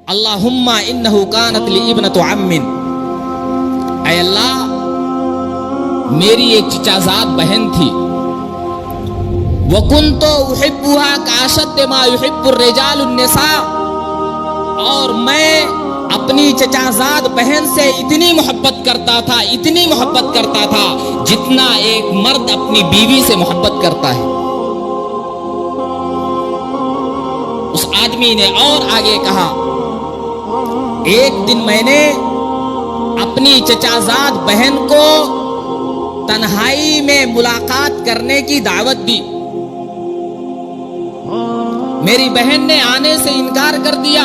اللہم انہ کانت لی ابنۃ عم، اے اللہ میری ایک چچا زاد بہن تھی، وکنت احبھا کاشد ما یحب الرجال النساء، اور میں اپنی چچا زاد بہن سے اتنی محبت کرتا تھا، اتنی محبت کرتا تھا جتنا ایک مرد اپنی بیوی سے محبت کرتا ہے۔ اس آدمی نے اور آگے کہا، ایک دن میں نے اپنی چچا زاد بہن کو تنہائی میں ملاقات کرنے کی دعوت دی، میری بہن نے آنے سے انکار کر دیا،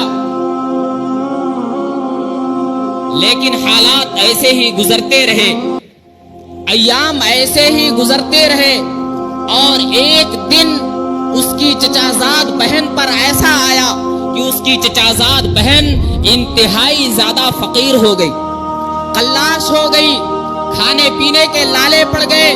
لیکن حالات ایسے ہی گزرتے رہے، ایام ایسے ہی گزرتے رہے، اور ایک دن اس کی چچا زاد بہن پر ایسا آیا کہ اس کی چچا زاد بہن انتہائی زیادہ فقیر ہو گئی، قلاش ہو گئی، کھانے پینے کے لالے پڑ گئے،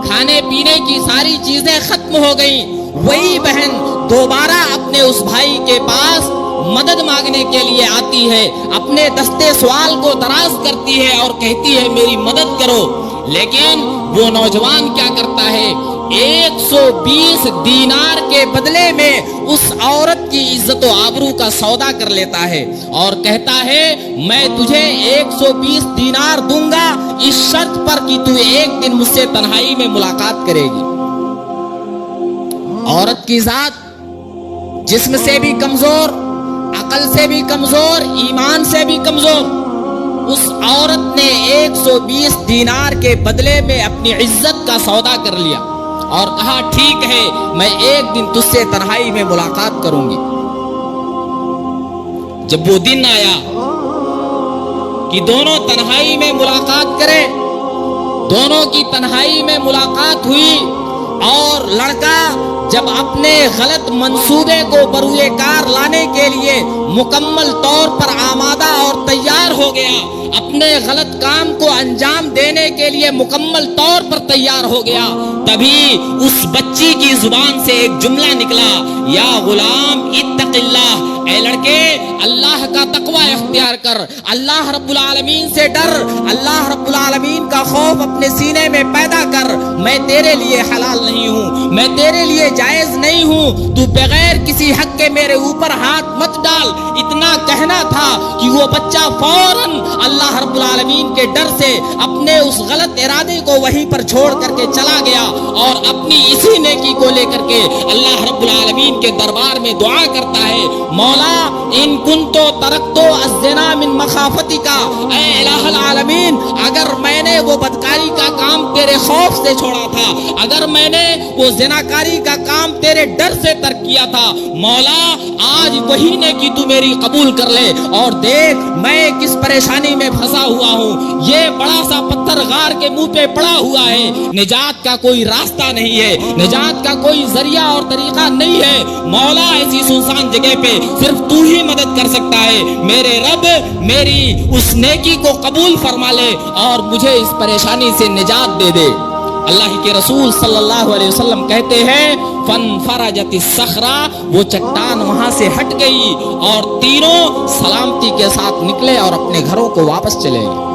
کھانے پینے کی ساری چیزیں ختم ہو گئیں۔ وہی بہن دوبارہ اپنے اس بھائی کے پاس مدد مانگنے کے لیے آتی ہے، اپنے دستے سوال کو دراز کرتی ہے اور کہتی ہے میری مدد کرو، لیکن وہ نوجوان کیا کرتا ہے، 120 دینار کے بدلے میں اس عورت کی عزت و آبرو کا سودا کر لیتا ہے اور کہتا ہے میں تجھے 120 دینار دوں گا اس شرط پر کہ تو ایک دن مجھ سے تنہائی میں ملاقات کرے گی۔ عورت کی ذات جسم سے بھی کمزور، عقل سے بھی کمزور، ایمان سے بھی کمزور، اس عورت نے 120 دینار کے بدلے میں اپنی عزت کا سودا کر لیا اور کہا ٹھیک ہے میں ایک دن تجھ سے تنہائی میں ملاقات کروں گی۔ جب وہ دن آیا کہ دونوں تنہائی میں ملاقات کرے، دونوں کی تنہائی میں ملاقات ہوئی، اور لڑکا جب اپنے غلط منصوبے کو بروئے کار لانے کے لیے مکمل طور پر آمادہ اور تیار ہو گیا، اپنے غلط کام کو انجام دینے کے لیے مکمل طور پر تیار ہو گیا، تبھی اس بچی کی زبان سے ایک جملہ نکلا، یا غلام اتق اللہ، اے لڑکے اللہ کا تقوی اختیار کر، اللہ رب العالمین سے ڈر، اللہ رب العالمین کا خوف اپنے سینے میں پیدا کر، میں تیرے لیے حلال نہیں ہوں، میں تیرے لیے جائز نہیں ہوں، تو بغیر کسی حق کے میرے اوپر ہاتھ مت ڈال۔ اتنا کہنا تھا کہ وہ بچہ فوراً اللہ رب العالمین کے ڈر سے اپنے اس غلط ارادے کو وہیں پر چھوڑ کر کے چلا گیا اور اپنی اسی نیکی کو لے کر کے اللہ رب العالمین کے دربار میں دعا کرتا ہے، مولا ان کنتو ترکتو الزنا من مخافتک، اے الہ العالمین اگر میں نے وہ بدکاری کا کام تیرے خوف سے چھوڑا تھا، اگر میں نے وہ زناکاری کا کام تیرے ڈر سے ترک کیا تھا، مولا آج وہی نیکی تو میری قبول کر لے، اور دیکھ میں کس پریشانی میں پھنسا ہوا ہوں، یہ بڑا سا پتھر غار کے منہ پہ پڑا ہوا ہے، نجات کا کوئی راستہ نہیں ہے، نجات کا کوئی ذریعہ اور طریقہ نہیں ہے، مولا ایسی سنسان جگہ پہ صرف تو ہی مدد کر سکتا ہے، میرے رب میری اس نیکی کو قبول فرما لے اور مجھے اس پریشانی سے نجات دے دے۔ اللہ کے رسول صلی اللہ علیہ وسلم کہتے ہیں فانفرجت الصخرہ، وہ چٹان وہاں سے ہٹ گئی اور تینوں سلامتی کے ساتھ نکلے اور اپنے گھروں کو واپس چلے گئے۔